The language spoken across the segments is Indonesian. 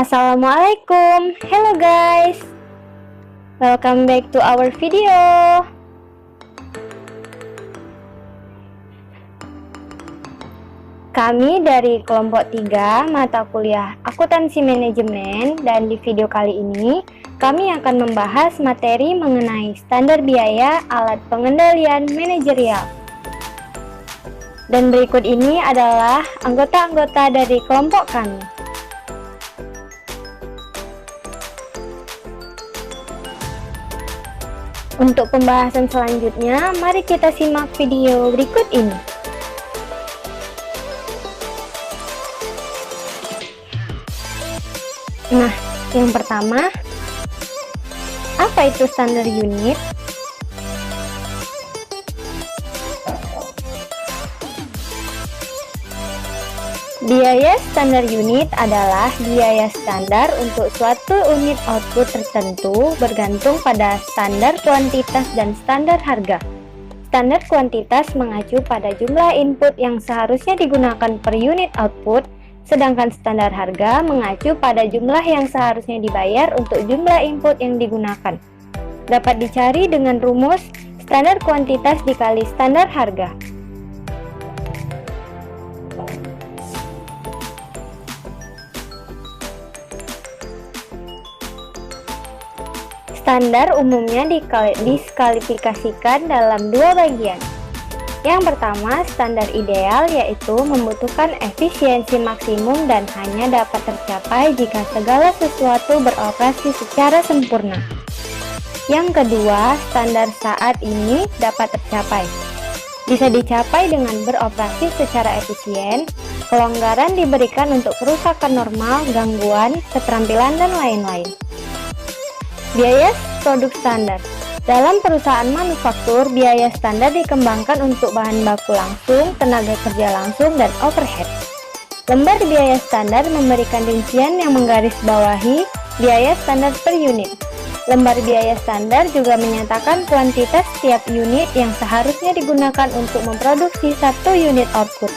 Assalamualaikum, hello guys, welcome back to our video. Kami dari kelompok 3 mata kuliah akuntansi manajemen, dan di video kali ini kami akan membahas materi mengenai standar biaya alat pengendalian manajerial. Dan berikut ini adalah anggota-anggota dari kelompok kami. Untuk pembahasan selanjutnya, mari kita simak video berikut ini. Nah, yang pertama, apa itu standar unit? Biaya standar unit adalah biaya standar untuk suatu unit output tertentu bergantung pada standar kuantitas dan standar harga. Standar kuantitas mengacu pada jumlah input yang seharusnya digunakan per unit output, sedangkan standar harga mengacu pada jumlah yang seharusnya dibayar untuk jumlah input yang digunakan. Dapat dicari dengan rumus standar kuantitas dikali standar harga. Standar umumnya diskualifikasikan dalam dua bagian. Yang pertama, standar ideal, yaitu membutuhkan efisiensi maksimum dan hanya dapat tercapai jika segala sesuatu beroperasi secara sempurna. Yang kedua, standar saat ini dapat tercapai. Bisa dicapai dengan beroperasi secara efisien, kelonggaran diberikan untuk kerusakan normal, gangguan, keterampilan, dan lain-lain. Biaya produk standar. Dalam perusahaan manufaktur, biaya standar dikembangkan untuk bahan baku langsung, tenaga kerja langsung, dan overhead. Lembar biaya standar memberikan rincian yang menggarisbawahi biaya standar per unit. Lembar biaya standar juga menyatakan kuantitas setiap unit yang seharusnya digunakan untuk memproduksi satu unit output.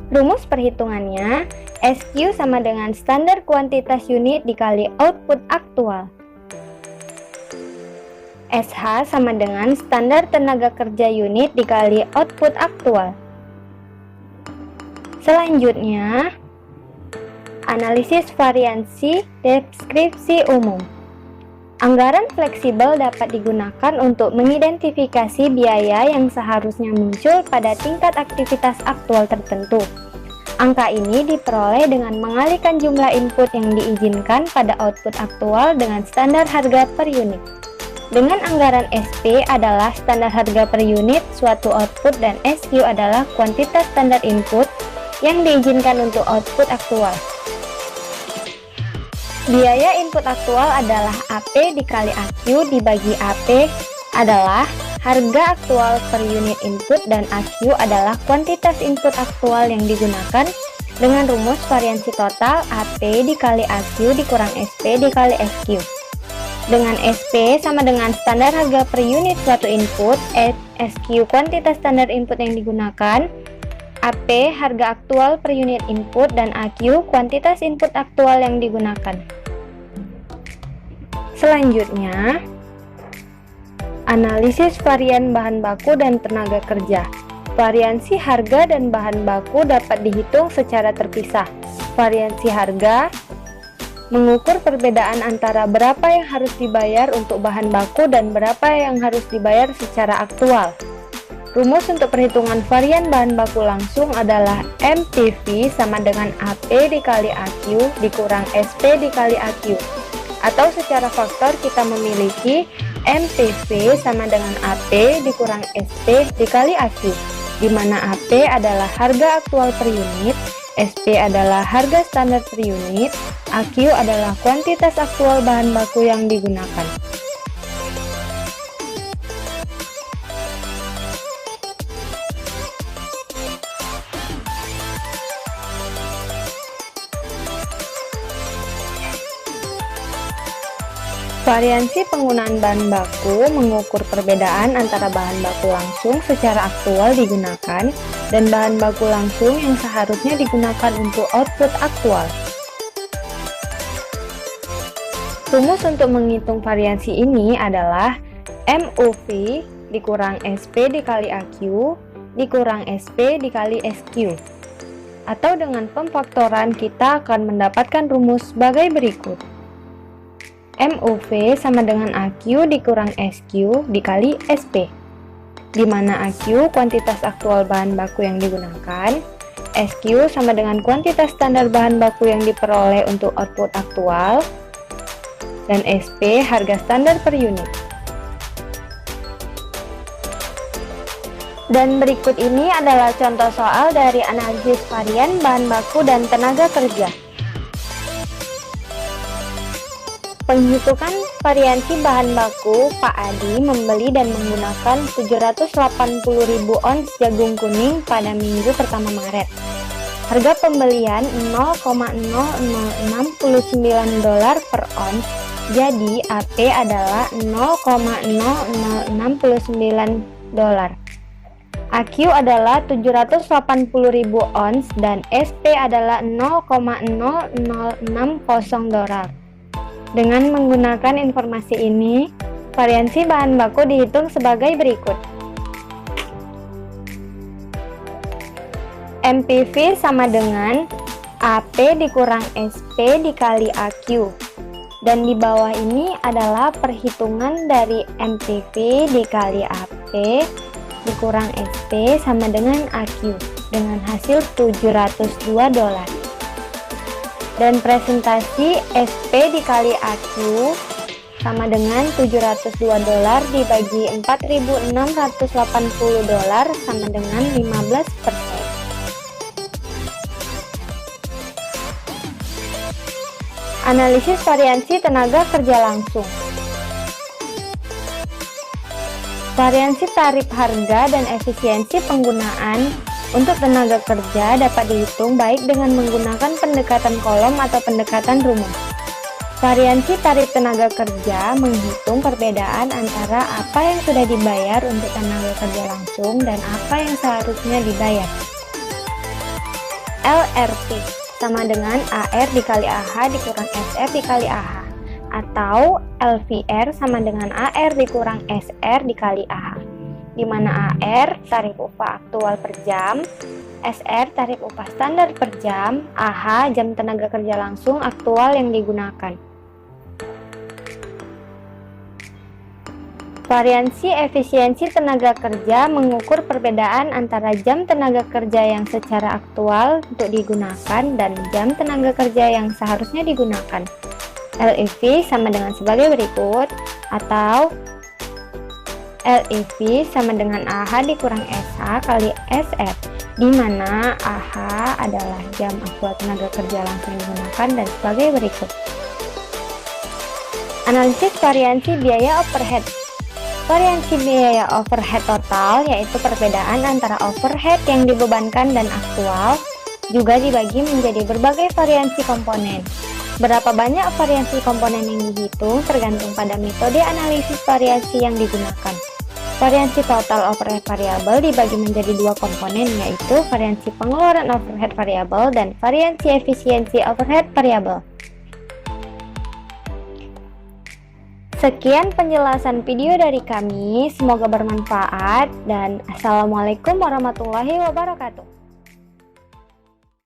Rumus perhitungannya, SQ sama dengan standar kuantitas unit dikali output aktual. SH sama dengan standar tenaga kerja unit dikali output aktual. Selanjutnya, analisis variansi deskripsi umum. Anggaran fleksibel dapat digunakan untuk mengidentifikasi biaya yang seharusnya muncul pada tingkat aktivitas aktual tertentu. Angka ini diperoleh dengan mengalihkan jumlah input yang diizinkan pada output aktual dengan standar harga per unit. Dengan anggaran SP adalah standar harga per unit suatu output dan SQ adalah kuantitas standar input yang diizinkan untuk output aktual. Biaya input aktual adalah AP dikali AQ dibagi AP adalah harga aktual per unit input, dan AQ adalah kuantitas input aktual yang digunakan dengan rumus variansi total AP dikali AQ dikurang SP dikali SQ. Dengan SP sama dengan standar harga per unit suatu input, SQ kuantitas standar input yang digunakan, AP harga aktual per unit input, dan AQ kuantitas input aktual yang digunakan. Selanjutnya, analisis varian bahan baku dan tenaga kerja. Variansi harga dan bahan baku dapat dihitung secara terpisah. Variansi harga mengukur perbedaan antara berapa yang harus dibayar untuk bahan baku dan berapa yang harus dibayar secara aktual. Rumus untuk perhitungan varian bahan baku langsung adalah MPV sama dengan AP dikali AQ dikurang SP dikali AQ. Atau secara faktor kita memiliki MPV sama dengan AP dikurang SP dikali AQ, di mana AP adalah harga aktual per unit, SP adalah harga standar per unit, AQ adalah kuantitas aktual bahan baku yang digunakan. Variansi penggunaan bahan baku mengukur perbedaan antara bahan baku langsung secara aktual digunakan dan bahan baku langsung yang seharusnya digunakan untuk output aktual. Rumus untuk menghitung variansi ini adalah MUV dikurang SP dikali AQ dikurang SP dikali SQ. Atau dengan pemfaktoran kita akan mendapatkan rumus sebagai berikut. MUV sama dengan AQ dikurang SQ dikali SP, di mana AQ kuantitas aktual bahan baku yang digunakan, SQ sama dengan kuantitas standar bahan baku yang diperoleh untuk output aktual, dan SP harga standar per unit. Dan berikut ini adalah contoh soal dari analisis varian bahan baku dan tenaga kerja. Penghitungan variansi bahan baku, Pak Adi membeli dan menggunakan 780.000 ons jagung kuning pada minggu pertama Maret. Harga pembelian $0,0069 per ons, jadi AP adalah $0,0069. AQ adalah 780.000 ons dan SP adalah $0,0060. Dengan menggunakan informasi ini, variansi bahan baku dihitung sebagai berikut. MPV sama dengan AP dikurang SP dikali AQ. Dan di bawah ini adalah perhitungan dari MPV dikali AP dikurang SP sama dengan AQ dengan hasil $702. Dan presentasi SP dikali AQ sama dengan $702 dibagi $4.680 sama dengan 15%. Analisis variansi tenaga kerja langsung. Variansi tarif harga dan efisiensi penggunaan untuk tenaga kerja dapat dihitung baik dengan menggunakan pendekatan kolom atau pendekatan rumus. Variansi tarif tenaga kerja menghitung perbedaan antara apa yang sudah dibayar untuk tenaga kerja langsung dan apa yang seharusnya dibayar. LRT sama dengan AR dikali AH dikurang SR dikali AH, atau LVR sama dengan AR dikurang SR dikali AH, di mana AR tarif upah aktual per jam, SR tarif upah standar per jam, AH jam tenaga kerja langsung aktual yang digunakan. Variansi efisiensi tenaga kerja mengukur perbedaan antara jam tenaga kerja yang secara aktual untuk digunakan dan jam tenaga kerja yang seharusnya digunakan. LEV sama dengan sebagai berikut, atau LEV sama dengan AH dikurang SH kali SR, di mana AH adalah jam aktual tenaga kerja langsung digunakan dan sebagai berikut. Analisis variansi biaya overhead. Variansi biaya overhead total yaitu perbedaan antara overhead yang dibebankan dan aktual, juga dibagi menjadi berbagai variansi komponen. Berapa banyak variansi komponen yang dihitung tergantung pada metode analisis variasi yang digunakan. Variansi total overhead variabel dibagi menjadi dua komponen, yaitu variansi pengeluaran overhead variabel dan variansi efisiensi overhead variabel. Sekian penjelasan video dari kami, semoga bermanfaat dan Assalamualaikum warahmatullahi wabarakatuh.